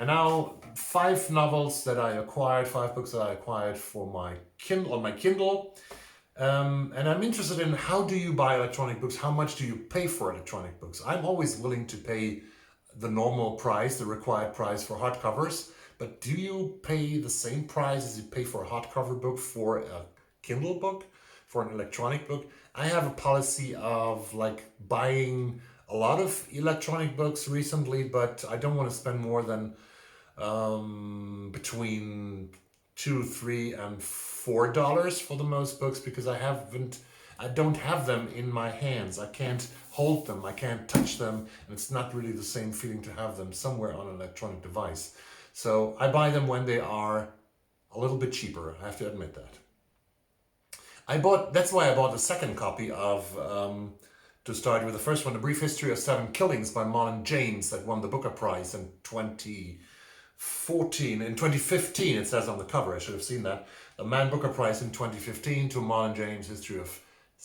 And now 5 novels that I acquired, 5 books that I acquired for my Kindle, on my Kindle. And I'm interested in, how do you buy electronic books? How much do you pay for electronic books? I'm always willing to pay the normal price, the required price for hardcovers. But do you pay the same price as you pay for a hardcover book for a Kindle book, for an electronic book? I have a policy of like buying a lot of electronic books recently, but I don't want to spend more than between $2, $3, and $4 for the most books, because I don't have them in my hands. I can't hold them, I can't touch them, and it's not really the same feeling to have them somewhere on an electronic device. So I buy them when they are a little bit cheaper, I have to admit that. That's why I bought the second copy of, to start with the first one, A Brief History of 7 Killings by Marlon James, that won the Booker Prize in 2014. In 2015, it says on the cover, I should have seen that. The Man Booker Prize in 2015 to Marlon James'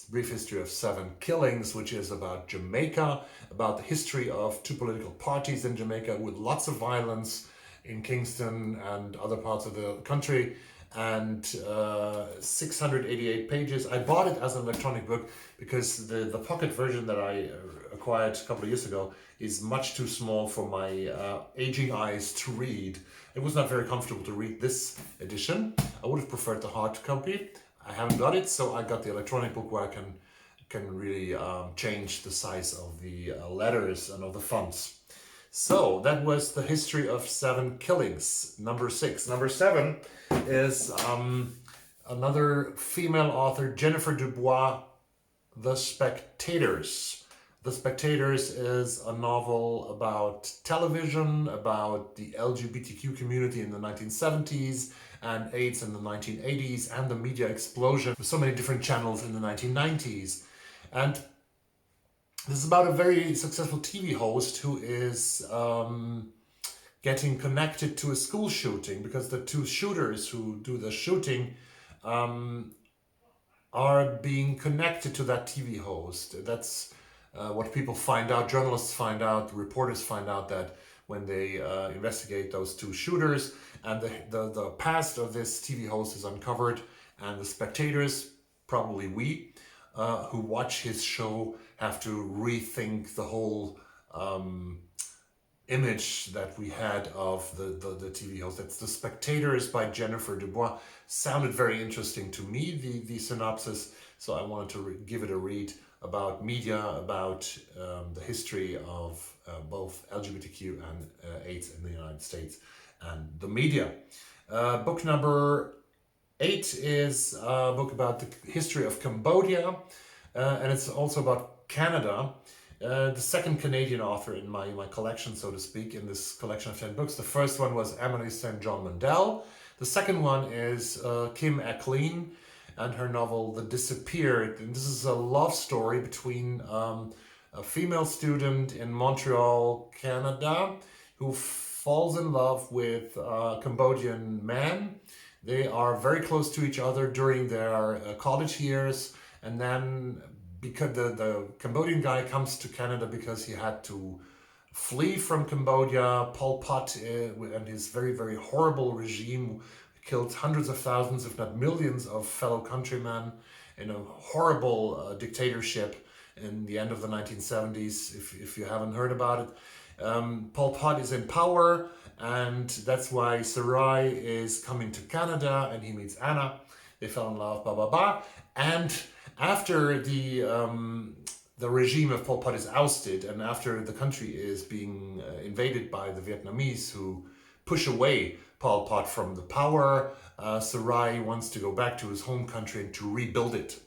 Brief History of 7 Killings, which is about Jamaica, about the history of 2 political parties in Jamaica, with lots of violence in Kingston and other parts of the country, and 688 pages. I bought it as an electronic book because the pocket version that I acquired a couple of years ago is much too small for my aging eyes to read. It was not very comfortable to read this edition. I would have preferred the hard copy. I haven't got it, so I got the electronic book where I can really change the size of the letters and of the fonts. So that was the history of 7 Killings, number 6. Number 7 is another female author, Jennifer duBois, The Spectators. The Spectators is a novel about television, about the LGBTQ community in the 1970s, and AIDS in the 1980s, and the media explosion with so many different channels in the 1990s. And this is about a very successful TV host who is getting connected to a school shooting, because the 2 shooters who do the shooting are being connected to that TV host. That's what people find out, journalists find out, reporters find out, that when they investigate those 2 shooters, and the past of this TV host is uncovered, and the spectators, probably we, who watch his show, have to rethink the whole image that we had of the TV host. That's The Spectators by Jennifer duBois. Sounded very interesting to me, the synopsis, so I wanted to give it a read, about media, about the history of both LGBTQ and AIDS in the United States, and the media. Book number 8 is a book about the history of Cambodia, and it's also about Canada. The second Canadian author in my collection, so to speak, in this collection of 10 books. The first one was Emily St. John Mandel. The second one is Kim Echlin and her novel The Disappeared. And this is a love story between a female student in Montreal, Canada, who falls in love with a Cambodian man. They are very close to each other during their college years, and then because the Cambodian guy comes to Canada because he had to flee from Cambodia. Pol Pot and his very, very horrible regime killed hundreds of thousands, if not millions, of fellow countrymen in a horrible dictatorship in the end of the 1970s, if you haven't heard about it. Pol Pot is in power, and that's why Sarai is coming to Canada, and he meets Anna. They fell in love, blah, blah, blah. And after the regime of Pol Pot is ousted, and after the country is being invaded by the Vietnamese, who push away Pol Pot from the power, Sarai wants to go back to his home country and to rebuild it.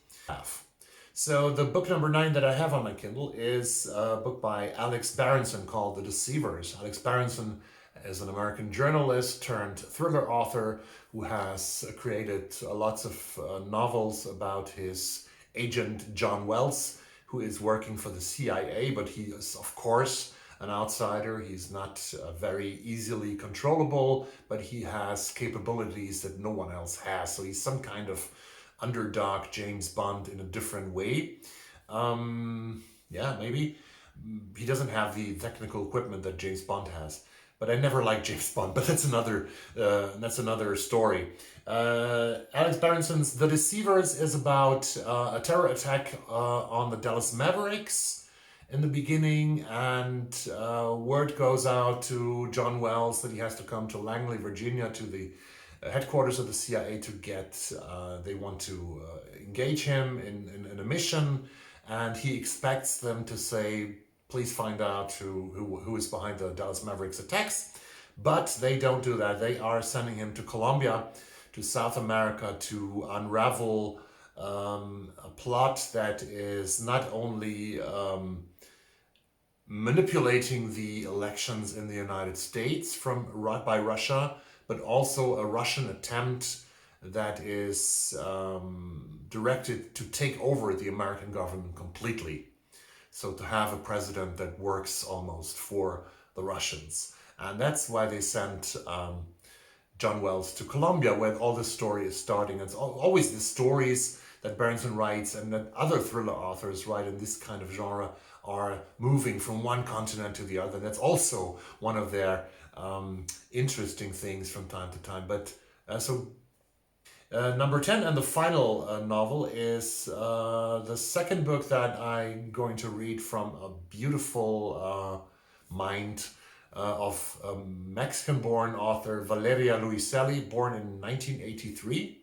So the book number 9 that I have on my Kindle is a book by Alex Berenson called The Deceivers. Alex Berenson is an American journalist turned thriller author who has created lots of novels about his agent John Wells, who is working for the CIA, but he is, of course, an outsider. He's not very easily controllable, but he has capabilities that no one else has. So he's some kind of underdog James Bond in a different way. Yeah, maybe. He doesn't have the technical equipment that James Bond has. but I never liked James Bond. But that's another story. Alex Berenson's The Deceivers is about a terror attack on the Dallas Mavericks in the beginning, and word goes out to John Wells that he has to come to Langley, Virginia, to the headquarters of the CIA to get, they want to engage him in a mission, and he expects them to say, please find out who is behind the Dallas Mavericks attacks. But they don't do that. They are sending him to Colombia, to South America, to unravel a plot that is not only manipulating the elections in the United States by Russia, but also a Russian attempt that is directed to take over the American government completely. So to have a president that works almost for the Russians. And that's why they sent John Wells to Colombia, where all the story is starting. It's always the stories that Berenson writes and that other thriller authors write in this kind of genre are moving from one continent to the other. That's also one of their interesting things from time to time. But number 10 and the final novel is the second book that I'm going to read from a beautiful mind of a Mexican-born author, Valeria Luiselli, born in 1983.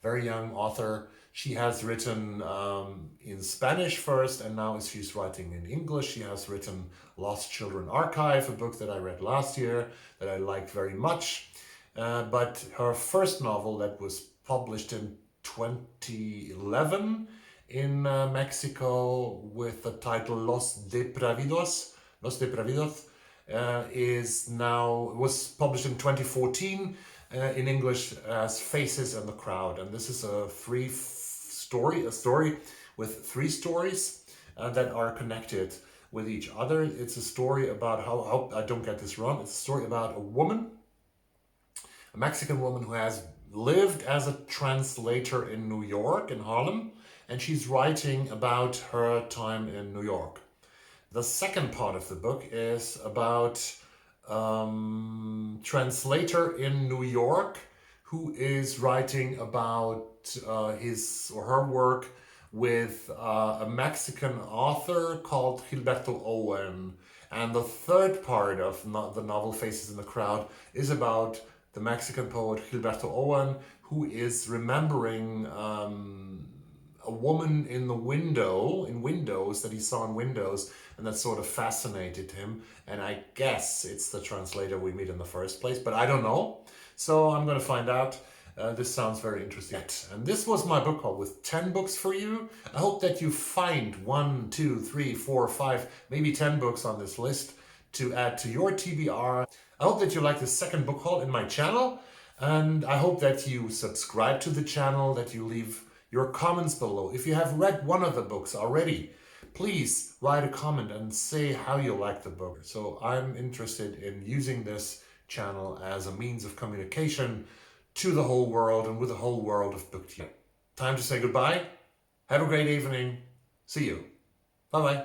Very young author. She has written in Spanish first, and now she's writing in English. She has written Lost Children Archive, a book that I read last year that I liked very much. But her first novel that was published in 2011 in Mexico with the title Los Depravidos, was published in 2014 in English as Faces in the Crowd. And this is a story with three stories that are connected with each other. It's a story about how I don't get this wrong. It's a story about a Mexican woman who has lived as a translator in New York, in Harlem, and she's writing about her time in New York. The second part of the book is about translator in New York who is writing about his or her work with a Mexican author called Gilberto Owen. And the third part of the novel Faces in the Crowd is about the Mexican poet Gilberto Owen, who is remembering a woman in windows that he saw in windows, and that sort of fascinated him. And I guess it's the translator we meet in the first place, but I don't know. So I'm going to find out. This sounds very interesting. And this was my book haul with 10 books for you. I hope that you find 1, 2, 3, 4, 5, maybe 10 books on this list to add to your TBR. I hope that you like the second book haul in my channel, and I hope that you subscribe to the channel, that you leave your comments below. If you have read one of the books already, please write a comment and say how you like the book. So I'm interested in using this channel as a means of communication to the whole world and with the whole world of BookTube. Time to say goodbye. Have a great evening. See you. Bye-bye.